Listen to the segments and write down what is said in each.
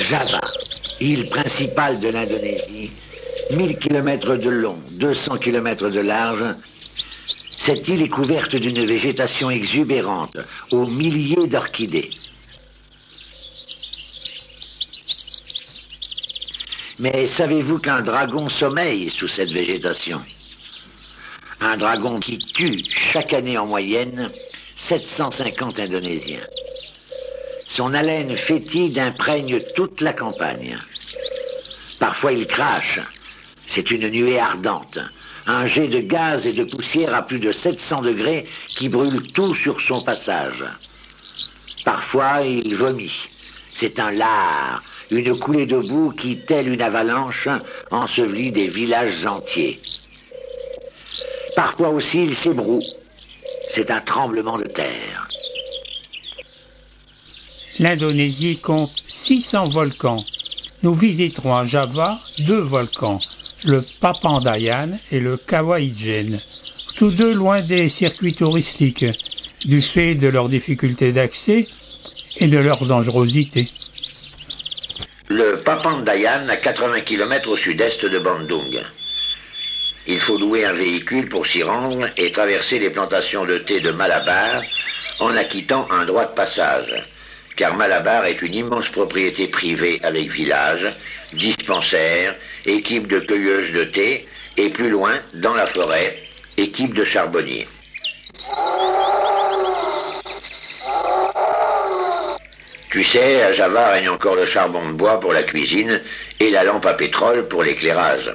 Java, île principale de l'Indonésie, 1000 km de long, 200 km de large. Cette île est couverte d'une végétation exubérante, aux milliers d'orchidées. Mais savez-vous qu'un dragon sommeille sous cette végétation? Un dragon qui tue chaque année en moyenne 750 Indonésiens. Son haleine fétide imprègne toute la campagne. Parfois il crache, c'est une nuée ardente, un jet de gaz et de poussière à plus de 700 degrés qui brûle tout sur son passage. Parfois il vomit, c'est un lard, une coulée de boue qui, telle une avalanche, ensevelit des villages entiers. Parfois aussi il s'ébroue, c'est un tremblement de terre. L'Indonésie compte 600 volcans. Nous visiterons à Java 2 volcans, le Papandayan et le Kawah Ijen, tous deux loin des circuits touristiques, du fait de leur difficulté d'accès et de leur dangerosité. Le Papandayan à 80 km au sud-est de Bandung. Il faut louer un véhicule pour s'y rendre et traverser les plantations de thé de Malabar en acquittant un droit de passage. Car Malabar est une immense propriété privée avec village, dispensaire, équipe de cueilleuses de thé et plus loin, dans la forêt, équipe de charbonniers. Tu sais, à Java règne encore le charbon de bois pour la cuisine et la lampe à pétrole pour l'éclairage.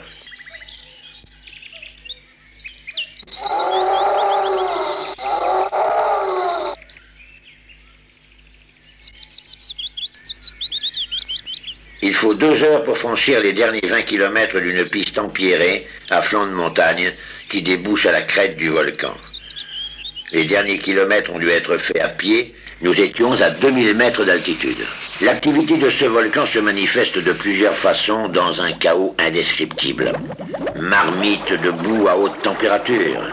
Il faut 2 heures pour franchir les derniers 20 km d'une piste empierrée à flanc de montagne qui débouche à la crête du volcan. Les derniers kilomètres ont dû être faits à pied. Nous étions à 2000 mètres d'altitude. L'activité de ce volcan se manifeste de plusieurs façons dans un chaos indescriptible. Marmites de boue à haute température,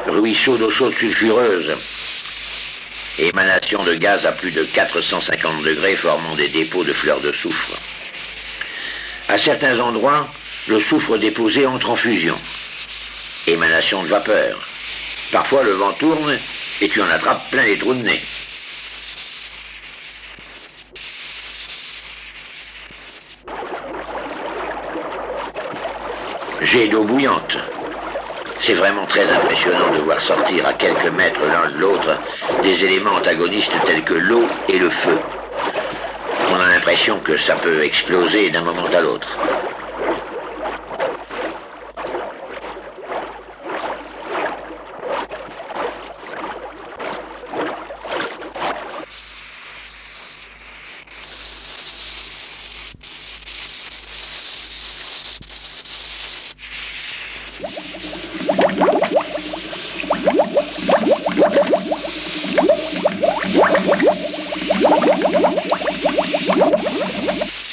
ruisseaux d'eau chaude sulfureuse, émanation de gaz à plus de 450 degrés formant des dépôts de fleurs de soufre. À certains endroits, le soufre déposé entre en fusion. Émanation de vapeur. Parfois le vent tourne et tu en attrapes plein les trous de nez. Jet d'eau bouillante. C'est vraiment très impressionnant de voir sortir à quelques mètres l'un de l'autre des éléments antagonistes tels que l'eau et le feu. On a l'impression que ça peut exploser d'un moment à l'autre.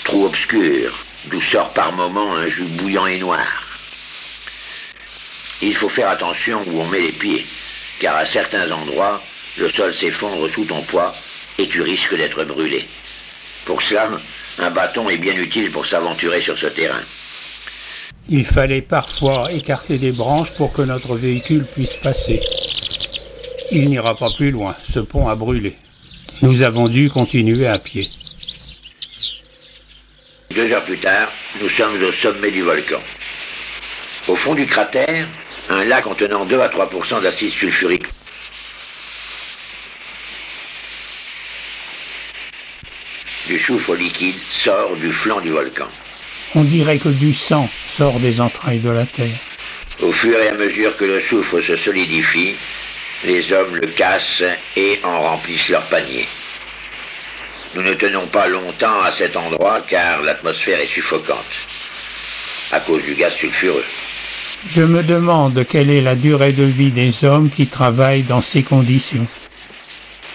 Trou obscur, d'où sort par moments un jus bouillant et noir. Il faut faire attention où on met les pieds, car à certains endroits, le sol s'effondre sous ton poids et tu risques d'être brûlé. Pour cela, un bâton est bien utile pour s'aventurer sur ce terrain. Il fallait parfois écarter des branches pour que notre véhicule puisse passer. Il n'ira pas plus loin, ce pont a brûlé. Nous avons dû continuer à pied. 2 heures plus tard, nous sommes au sommet du volcan. Au fond du cratère, un lac contenant 2 à 3% d'acide sulfurique. Du soufre liquide sort du flanc du volcan. On dirait que du sang sort des entrailles de la terre. Au fur et à mesure que le soufre se solidifie, les hommes le cassent et en remplissent leur panier. Nous ne tenons pas longtemps à cet endroit car l'atmosphère est suffocante, à cause du gaz sulfureux. Je me demande quelle est la durée de vie des hommes qui travaillent dans ces conditions.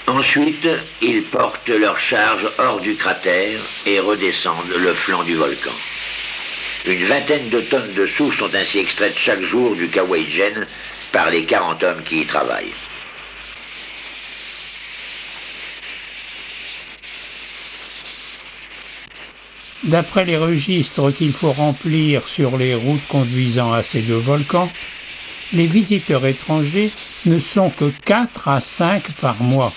Ensuite, ils portent leur charge hors du cratère et redescendent le flanc du volcan. Une vingtaine de tonnes de soufre sont ainsi extraites chaque jour du Kawah Ijen par les 40 hommes qui y travaillent. D'après les registres qu'il faut remplir sur les routes conduisant à ces deux volcans, les visiteurs étrangers ne sont que 4 à 5 par mois.